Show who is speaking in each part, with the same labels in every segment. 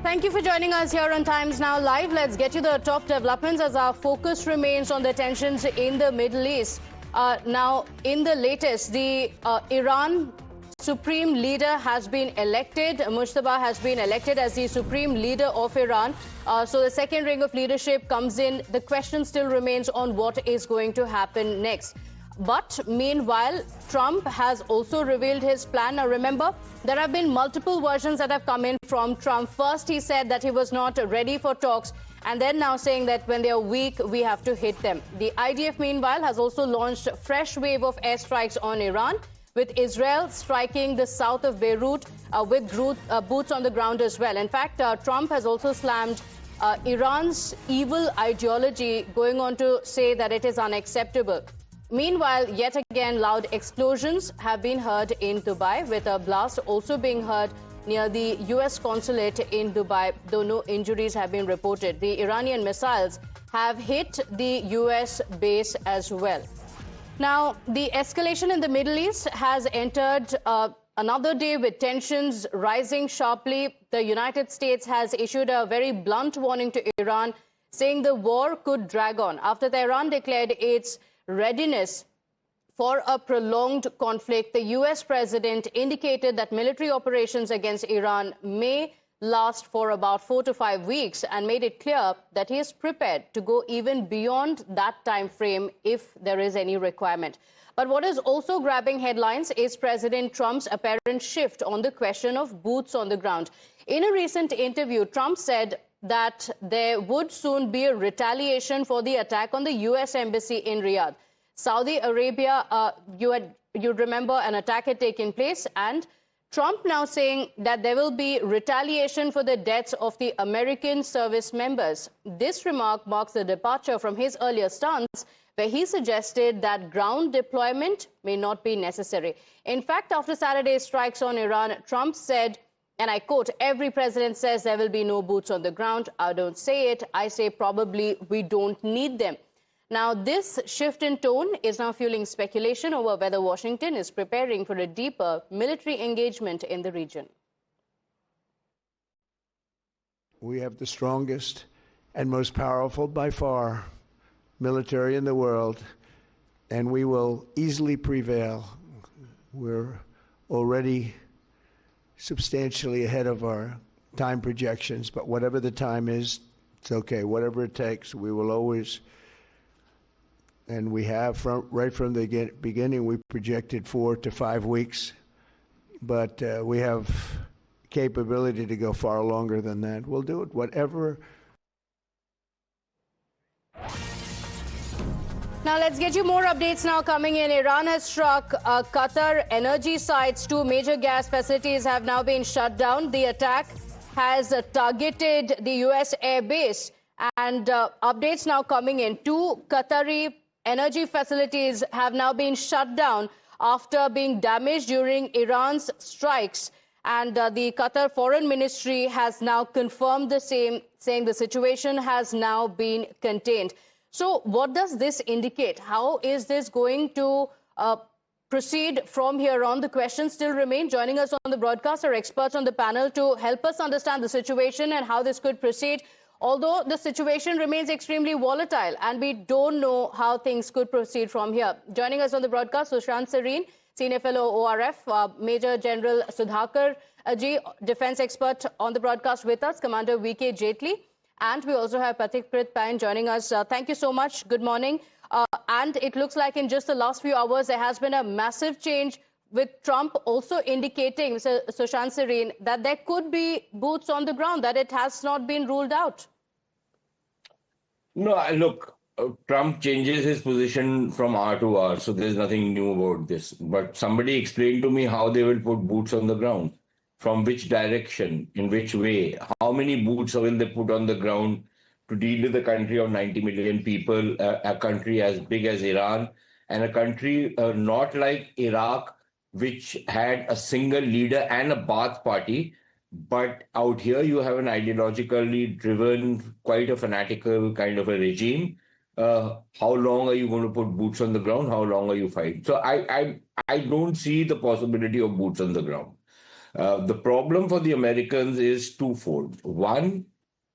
Speaker 1: Thank you for joining us here on Times Now Live. Let's get you the top developments as our focus remains on the tensions in the Middle East. Now, in the latest, the Iran Supreme Leader has been elected. Mujtaba has been elected as the Supreme Leader of Iran. So the second ring of leadership comes in. The question still remains on what is going to happen next. But meanwhile, Trump has also revealed his plan. Now, remember, there have been multiple versions that have come in from Trump. First, he said that he was not ready for talks, and then now saying that when they are weak, we have to hit them. The IDF, meanwhile, has also launched a fresh wave of airstrikes on Iran, with Israel striking the south of Beirut with boots on the ground as well. In fact, Trump has also slammed Iran's evil ideology, going on to say that it is unacceptable. Meanwhile, yet again, loud explosions have been heard in Dubai, with a blast also being heard near the U.S. consulate in Dubai, though no injuries have been reported. The Iranian missiles have hit the U.S. base as well. Now, the escalation in the Middle East has entered another day with tensions rising sharply. The United States has issued a very blunt warning to Iran, saying the war could drag on after Tehran declared its readiness for a prolonged conflict. The U.S. president indicated that military operations against Iran may last for about 4 to 5 weeks and made it clear that he is prepared to go even beyond that time frame if there is any requirement. But what is also grabbing headlines is President Trump's apparent shift on the question of boots on the ground. In a recent interview, Trump said that there would soon be a retaliation for the attack on the U.S. embassy in Riyadh. Saudi Arabia, you remember an attack had taken place, and Trump now saying that there will be retaliation for the deaths of the American service members. This remark marks the departure from his earlier stance, where he suggested that ground deployment may not be necessary. In fact, after Saturday's strikes on Iran, Trump said, and I quote, "Every president says there will be no boots on the ground. I don't say it. I say probably we don't need them." Now, this shift in tone is now fueling speculation over whether Washington is preparing for a deeper military engagement in the region.
Speaker 2: We have the strongest and most powerful, by far, military in the world, and we will easily prevail. We're already substantially ahead of our time projections, but whatever the time is, it's okay. Whatever it takes, we will always, and we have right from the beginning, we projected 4 to 5 weeks, but we have capability to go far longer than that. We'll do it, whatever.
Speaker 1: Now, let's get you more updates now coming in. Iran has struck Qatar energy sites. 2 major gas facilities have now been shut down. The attack has targeted the U.S. air base. And updates now coming in. 2 Qatari energy facilities have now been shut down after being damaged during Iran's strikes. And the Qatar Foreign Ministry has now confirmed the same, saying the situation has now been contained. So what does this indicate? How is this going to proceed from here on? The questions still remain. Joining us on the broadcast are experts on the panel to help us understand the situation and how this could proceed. Although the situation remains extremely volatile and we don't know how things could proceed from here. Joining us on the broadcast, Sushant Sareen, Senior Fellow ORF, Major General Sudhakar Ji, Defense Expert on the broadcast with us, Commander V.K. Jaitley. And we also have Patik Pritpain joining us. Thank you so much. Good morning. And it looks like in just the last few hours, there has been a massive change, with Trump also indicating, Sushant Sareen, that there could be boots on the ground, that it has not been ruled out.
Speaker 3: No, look, Trump changes his position from hour to hour, so there's nothing new about this. But somebody explain to me how they will put boots on the ground. From which direction, in which way, how many boots will they put on the ground to deal with a country of 90 million people, a country as big as Iran, and a country not like Iraq, which had a single leader and a Baath party. But out here, you have an ideologically driven, quite a fanatical kind of a regime. How long are you going to put boots on the ground? How long are you fighting? So I don't see the possibility of boots on the ground. The problem for the Americans is twofold. One,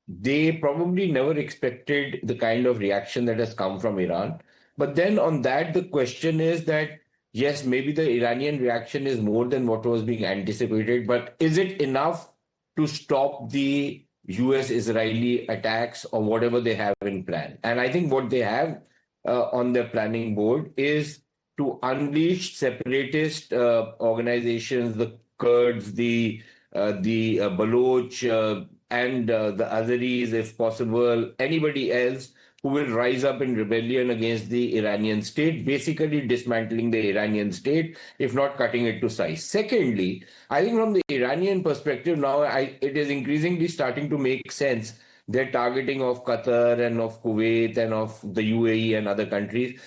Speaker 3: they probably never expected the kind of reaction that has come from Iran. But then on that, the question is that, yes, maybe the Iranian reaction is more than what was being anticipated, but is it enough to stop the US-Israeli attacks or whatever they have in plan? And I think what they have on their planning board is to unleash separatist organizations, the Kurds, the Baloch, and the Azeris, if possible, anybody else who will rise up in rebellion against the Iranian state, basically dismantling the Iranian state, if not cutting it to size. Secondly, I think from the Iranian perspective now, it is increasingly starting to make sense their targeting of Qatar and of Kuwait and of the UAE and other countries.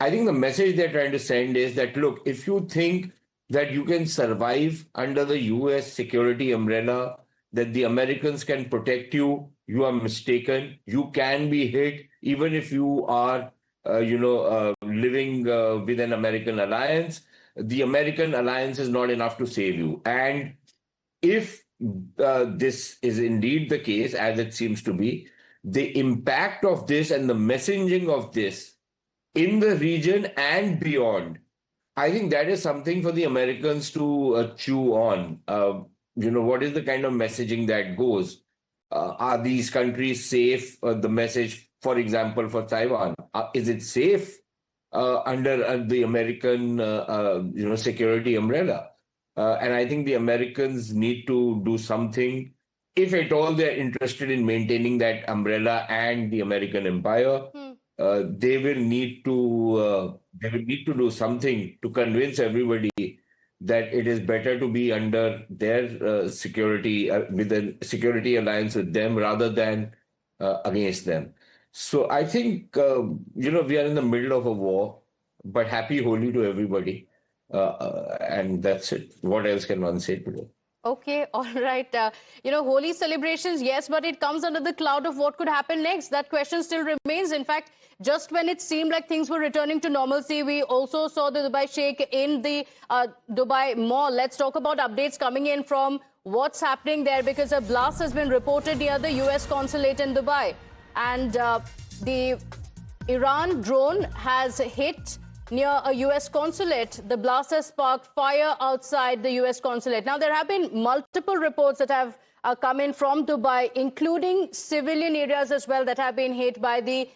Speaker 3: I think the message they're trying to send is that, look, if you think that you can survive under the US security umbrella, that the Americans can protect you, you are mistaken. You can be hit even if you are, living with an American alliance. The American alliance is not enough to save you. And if this is indeed the case, as it seems to be, the impact of this and the messaging of this in the region and beyond, I think that is something for the Americans to chew on. What is the kind of messaging that goes? Are these countries safe? The message, for example, for Taiwan, is it safe under the American, security umbrella? And I think the Americans need to do something, if at all they're interested in maintaining that umbrella and the American empire. They will need to do something to convince everybody that it is better to be under their security, with a security alliance with them rather than against them. So I think, we are in the middle of a war, but happy Holi to everybody. And that's it. What else can one say today?
Speaker 1: Okay, all right. Holi celebrations, yes, but it comes under the cloud of what could happen next. That question still remains. In fact, just when it seemed like things were returning to normalcy, we also saw the Dubai Sheikh in the Dubai Mall. Let's talk about updates coming in from what's happening there, because a blast has been reported near the US consulate in Dubai. And the Iran drone has hit near a US consulate. The blast has sparked fire outside the US consulate. Now, there have been multiple reports that have come in from Dubai, including civilian areas as well that have been hit by the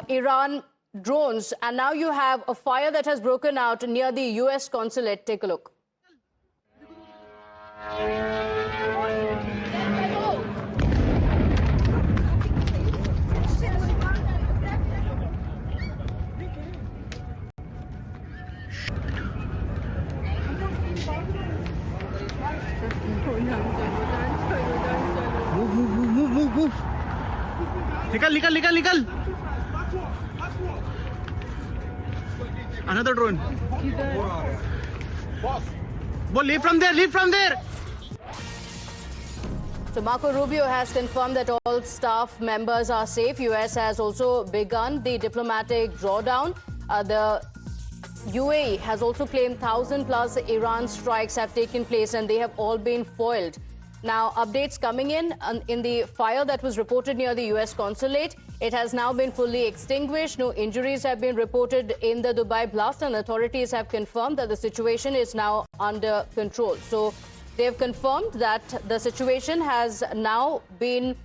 Speaker 1: Iran drones. And now you have a fire that has broken out near the US consulate. Take a look.
Speaker 4: Move. Nikal. Another drone. Well, leave from there.
Speaker 1: So Marco Rubio has confirmed that all staff members are safe. US has also begun the diplomatic drawdown. The UAE has also claimed 1,000+ Iran strikes have taken place and they have all been foiled. Now, updates coming in the fire that was reported near the US consulate. It has now been fully extinguished. No injuries have been reported in the Dubai blast, and authorities have confirmed that the situation is now under control. So they have confirmed that the situation has now been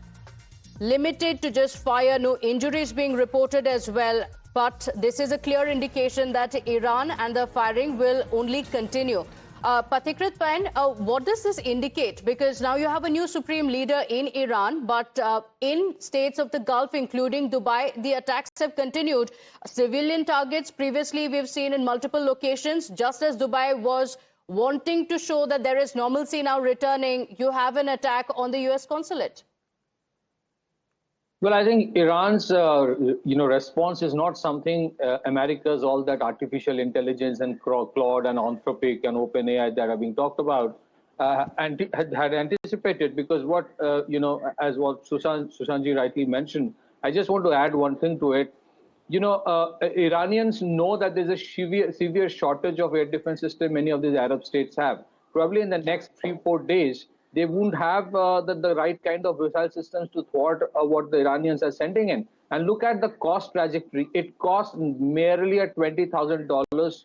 Speaker 1: limited to just fire. No injuries being reported as well. But this is a clear indication that Iran and the firing will only continue. Pathikrit Pain, what does this indicate? Because now you have a new supreme leader in Iran, but in states of the Gulf, including Dubai, the attacks have continued. Civilian targets previously we've seen in multiple locations, just as Dubai was wanting to show that there is normalcy now returning. You have an attack on the US consulate.
Speaker 5: Well, I think Iran's, response is not something America's all that artificial intelligence and Claude and Anthropic and OpenAI that are being talked about and had anticipated, because what, as what Sushantji rightly mentioned, I just want to add one thing to it. Iranians know that there's a severe shortage of air defense system many of these Arab states have. probably in the next 3-4 days, they won't have the right kind of missile systems to thwart what the Iranians are sending in. And look at the cost trajectory. It costs merely at $20,000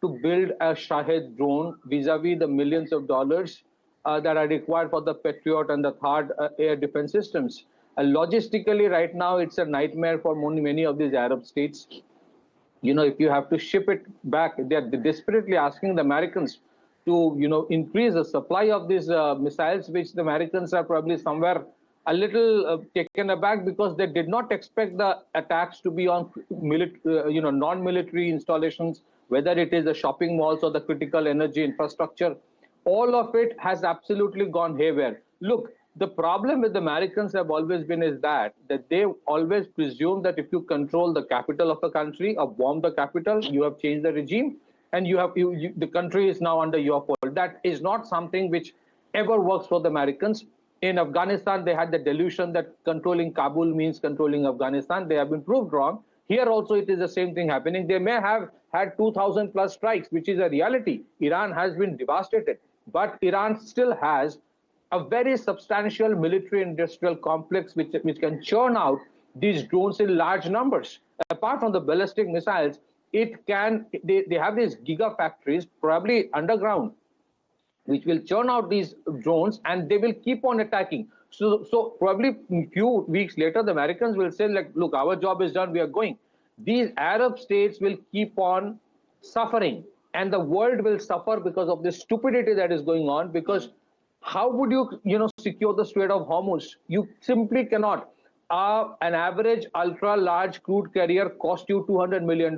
Speaker 5: to build a Shahed drone vis-a-vis the millions of dollars that are required for the Patriot and the THAAD air defense systems. Logistically, right now, it's a nightmare for many of these Arab states. You know, if you have to ship it back, they're desperately asking the Americans to, you know, increase the supply of these missiles, which the Americans are probably somewhere a little taken aback because they did not expect the attacks to be on non-military installations, whether it is the shopping malls or the critical energy infrastructure. All of it has absolutely gone haywire. Look, the problem with the Americans have always been is that they always presume that if you control the capital of a country or bomb the capital, you have changed the regime and the country is now under your fault. That is not something which ever works for the Americans. In Afghanistan, they had the delusion that controlling Kabul means controlling Afghanistan. They have been proved wrong. Here also it is the same thing happening. They may have had 2,000 plus strikes, which is a reality. Iran has been devastated, but Iran still has a very substantial military-industrial complex which can churn out these drones in large numbers. Apart from the ballistic missiles, they have these gigafactories, probably underground, which will churn out these drones and they will keep on attacking. So probably a few weeks later, the Americans will say, like, look, our job is done, we are going. These Arab states will keep on suffering and the world will suffer because of the stupidity that is going on, because how would you, secure the Strait of Hormuz? You simply cannot. An average ultra-large crude carrier cost you $200 million.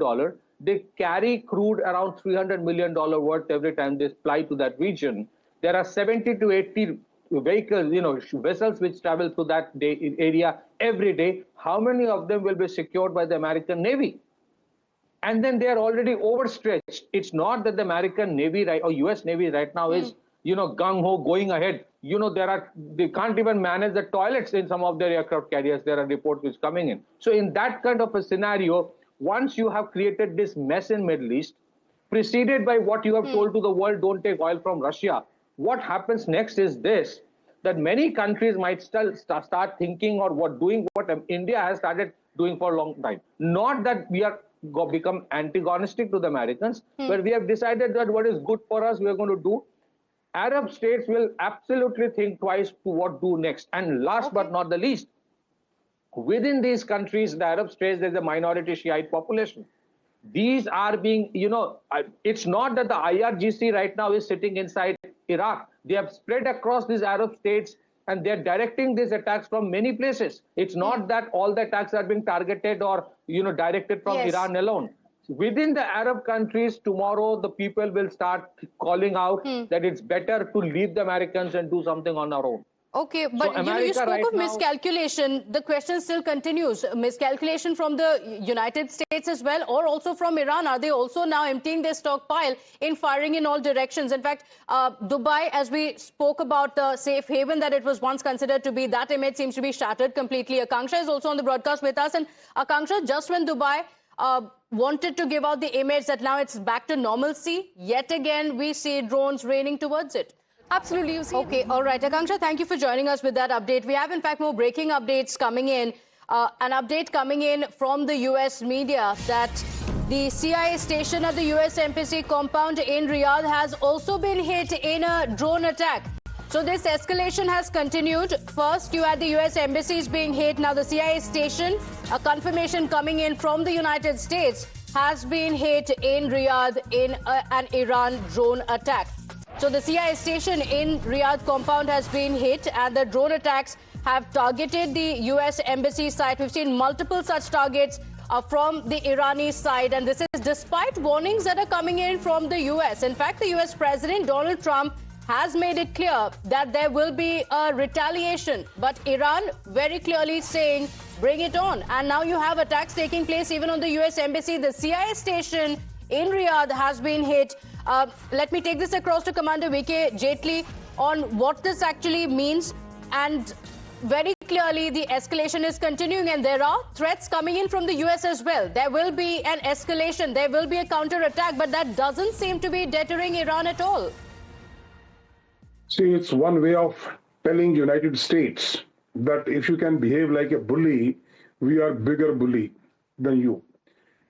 Speaker 5: They carry crude around $300 million worth every time they fly to that region. There are 70 to 80 vehicles, vessels which travel through that area every day. How many of them will be secured by the American Navy? And then they are already overstretched. It's not that the American Navy or US Navy right now is gung-ho going ahead. They can't even manage the toilets in some of their aircraft carriers. There are reports which coming in. So in that kind of a scenario, once you have created this mess in Middle East, preceded by what you have told to the world, don't take oil from Russia, what happens next is this, that many countries might still start thinking or doing what India has started doing for a long time. Not that we are become antagonistic to the Americans, but we have decided that what is good for us, we are going to do. Arab states will absolutely think twice to what do next. And last but not the least, within these countries, the Arab states, there's a minority Shiite population. These are being, it's not that the IRGC right now is sitting inside Iraq. They have spread across these Arab states and they're directing these attacks from many places. It's not that all the attacks are being targeted or, directed from Iran alone. Within the Arab countries, tomorrow the people will start calling out that it's better to leave the Americans and do something on our own.
Speaker 1: Okay, but you spoke of miscalculation. The question still continues. Miscalculation from the United States as well, or also from Iran? Are they also now emptying their stockpile in firing in all directions? In fact, Dubai, as we spoke about the safe haven that it was once considered to be, that image seems to be shattered completely. Akanksha is also on the broadcast with us. And Akanksha, just when Dubai wanted to give out the image that now it's back to normalcy, yet again we see drones raining towards it.
Speaker 6: Absolutely. You see.
Speaker 1: Okay, all right. Akanksha, thank you for joining us with that update. We have, in fact, more breaking updates coming in. An update coming in from the U.S. media that the CIA station at the U.S. Embassy compound in Riyadh has also been hit in a drone attack. So this escalation has continued. First, you had the U.S. embassies being hit. Now the CIA station, a confirmation coming in from the United States, has been hit in Riyadh in an Iran drone attack. So the CIA station in Riyadh compound has been hit and the drone attacks have targeted the U.S. embassy site. We've seen multiple such targets from the Irani side, and this is despite warnings that are coming in from the U.S. In fact, the U.S. President Donald Trump has made it clear that there will be a retaliation, but Iran very clearly saying, bring it on. And now you have attacks taking place even on the U.S. embassy. The CIA station in Riyadh has been hit. Let me take this across to Commander V.K. Jaitley on what this actually means. And very clearly, the escalation is continuing and there are threats coming in from the U.S. as well. There will be an escalation. There will be a counterattack, but that doesn't seem to be deterring Iran at all.
Speaker 6: See, it's one way of telling United States that if you can behave like a bully, we are bigger bully than you.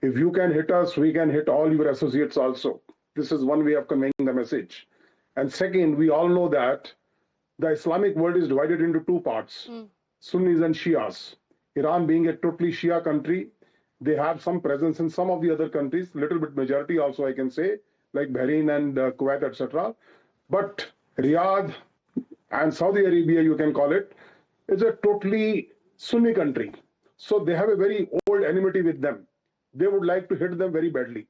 Speaker 6: If you can hit us, we can hit all your associates also. This is one way of conveying the message. And second, we all know that the Islamic world is divided into two parts, Sunnis and Shias. Iran being a totally Shia country, they have some presence in some of the other countries, little bit majority also I can say, like Bahrain and Kuwait, etc. But Riyadh and Saudi Arabia, you can call it, is a totally Sunni country. So they have a very old enmity with them. They would like to hit them very badly.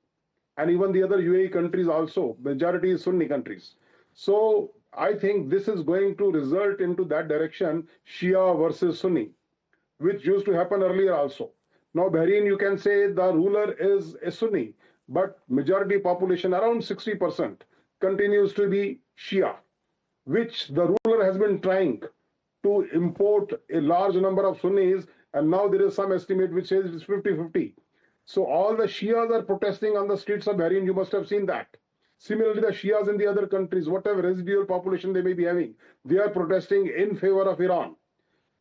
Speaker 6: And even the other UAE countries also, majority is Sunni countries. So I think this is going to result into that direction, Shia versus Sunni, which used to happen earlier also. Now Bahrain, you can say the ruler is a Sunni, but majority population, around 60%, continues to be Shia, which the ruler has been trying to import a large number of Sunnis, and now there is some estimate which says it's 50-50. So all the Shias are protesting on the streets of Bahrain, you must have seen that. Similarly, the Shias in the other countries, whatever residual population they may be having, they are protesting in favor of Iran.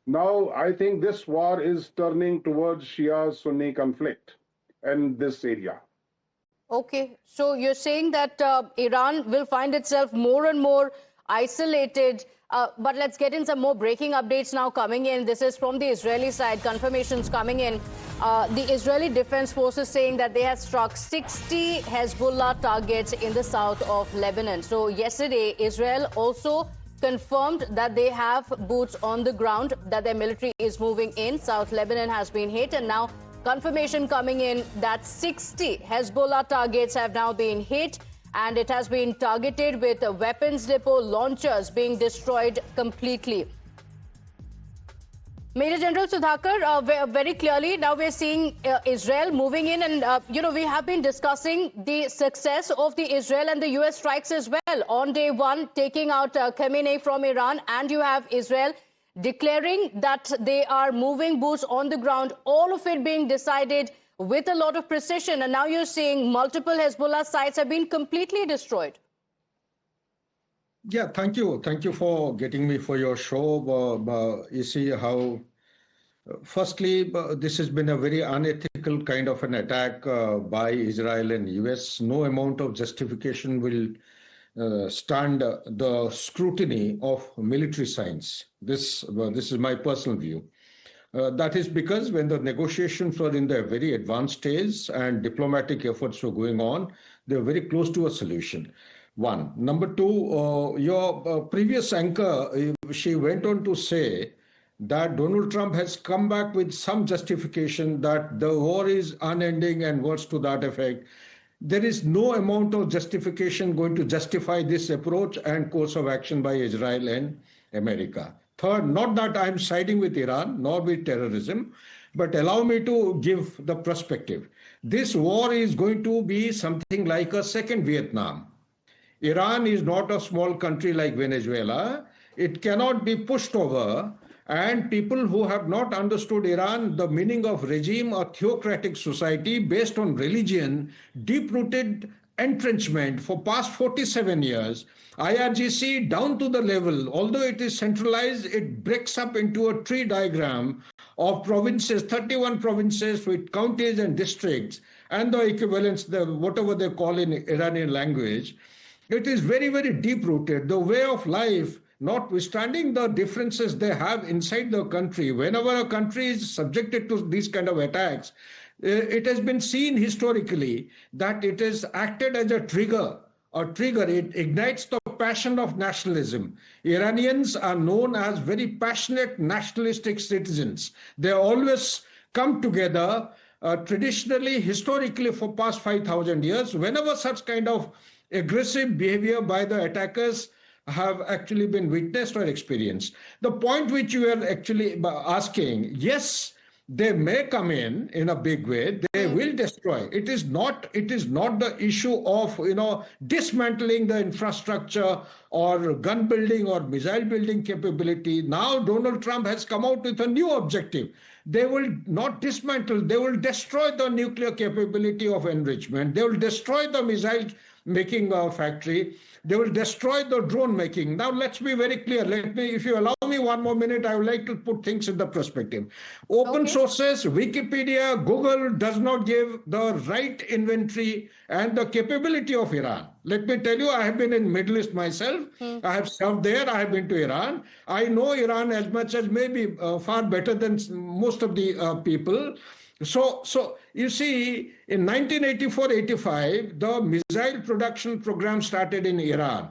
Speaker 6: Now, I think this war is turning towards Shia-Sunni conflict in this area.
Speaker 1: Okay, so you're saying that Iran will find itself more and more isolated. But let's get in some more breaking updates now coming in. This is from the Israeli side, confirmations coming in. The Israeli Defense Forces saying that they have struck 60 Hezbollah targets in the south of Lebanon. So yesterday, Israel also confirmed that they have boots on the ground, that their military is moving in. South Lebanon has been hit, and now confirmation coming in that 60 Hezbollah targets have now been hit, and it has been targeted with weapons depot launchers being destroyed completely. Major General Sudhakar, very clearly now we're seeing Israel moving in, and we have been discussing the success of the Israel and the US strikes as well. On day one, taking out Khamenei from Iran, and you have Israel declaring that they are moving boots on the ground, all of it being decided with a lot of precision. And now you're seeing multiple Hezbollah sites have been completely destroyed.
Speaker 7: Yeah, thank you. Thank you for getting me for your show. You see how, firstly, this has been a very unethical kind of an attack by Israel and US. No amount of justification will stand the scrutiny of military science. This is my personal view. That is because when the negotiations were in their very advanced stage and diplomatic efforts were going on, they were very close to a solution. One. Number two, your previous anchor, she went on to say that Donald Trump has come back with some justification that the war is unending and words to that effect. There is no amount of justification going to justify this approach and course of action by Israel and America. Third, not that I'm siding with Iran nor with terrorism, but allow me to give the perspective. This war is going to be something like a second Vietnam. Iran is not a small country like Venezuela. It cannot be pushed over. And people who have not understood Iran, the meaning of regime or theocratic society based on religion, deep-rooted entrenchment for past 47 years, IRGC down to the level, although it is centralized, it breaks up into a tree diagram of provinces, 31 provinces with counties and districts, and the equivalents, whatever they call in Iranian language. It is very, very deep-rooted. The way of life, notwithstanding the differences they have inside the country, whenever a country is subjected to these kind of attacks, it has been seen historically that it has acted as a trigger. It ignites the passion of nationalism. Iranians are known as very passionate nationalistic citizens. They always come together traditionally, historically for past 5,000 years. Whenever such kind of aggressive behavior by the attackers have actually been witnessed or experienced. The point which you are actually asking, yes, they may come in a big way. They will destroy. It is not the issue of dismantling the infrastructure or gun building or missile building capability. Now Donald Trump has come out with a new objective. They will not dismantle, they will destroy the nuclear capability of enrichment. They will destroy the missile making factory. They will destroy the drone making. Now, let's be very clear. If you allow me one more minute, I would like to put things in the perspective. Open sources, Wikipedia, Google does not give the right inventory and the capability of Iran. Let me tell you, I have been in Middle East myself. I have served there. I have been to Iran. I know Iran as much as maybe far better than most of the people. So you see, in 1984-85, the missile production program started in Iran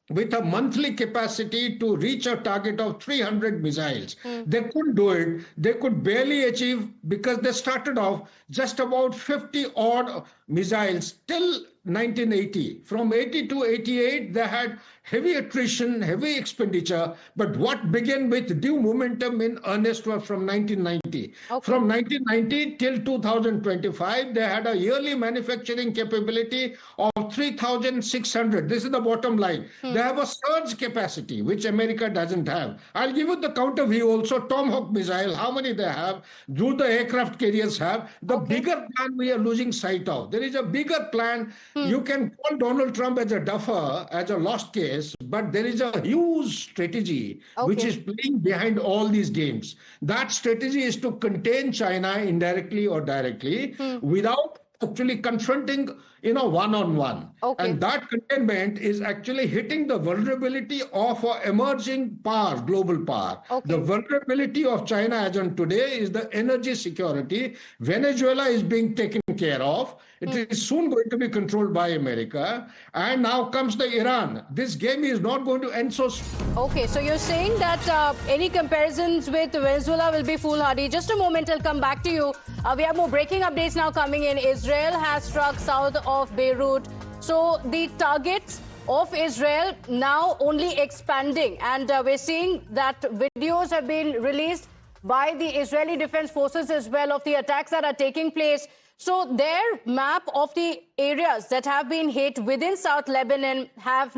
Speaker 7: with a monthly capacity to reach a target of 300 missiles. They couldn't do it. They could barely achieve because they started off just about 50 odd missiles till 1980. From 80 to 88, they had heavy attrition, heavy expenditure. But what began with due momentum in earnest was from 1990. From 1990 till 2025, they had a yearly manufacturing capability of 3,600. This is the bottom line. They have a surge capacity, which America doesn't have. I'll give you the counter view also. Tomahawk missile, how many they have? Do the aircraft carriers have? The bigger plan we are losing sight of. There is a bigger plan. You can call Donald Trump as a duffer, as a lost case, but there is a huge strategy which is playing behind all these games. That strategy is to contain China indirectly or directly without actually confronting, one-on-one. And that containment is actually hitting the vulnerability of an emerging power, global power. The vulnerability of China as on today is the energy security. Venezuela is being taken care of. It is soon going to be controlled by America. And now comes the Iran. This game is not going to end so soon.
Speaker 1: Okay, so you're saying that any comparisons with Venezuela will be foolhardy. Just a moment, I'll come back to you. We have more breaking updates now coming in. Israel has struck south of Beirut. So the targets of Israel now only expanding. And we're seeing that videos have been released by the Israeli Defense Forces as well of the attacks that are taking place. So their map of the areas that have been hit within South Lebanon have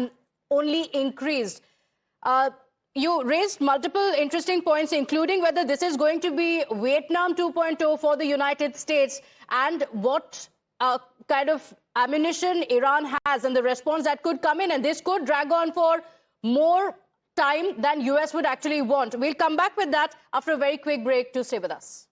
Speaker 1: only increased. You raised multiple interesting points, including whether this is going to be Vietnam 2.0 for the United States and what kind of ammunition Iran has and the response that could come in. And this could drag on for more time than US would actually want. We'll come back with that after a very quick break. To stay with us.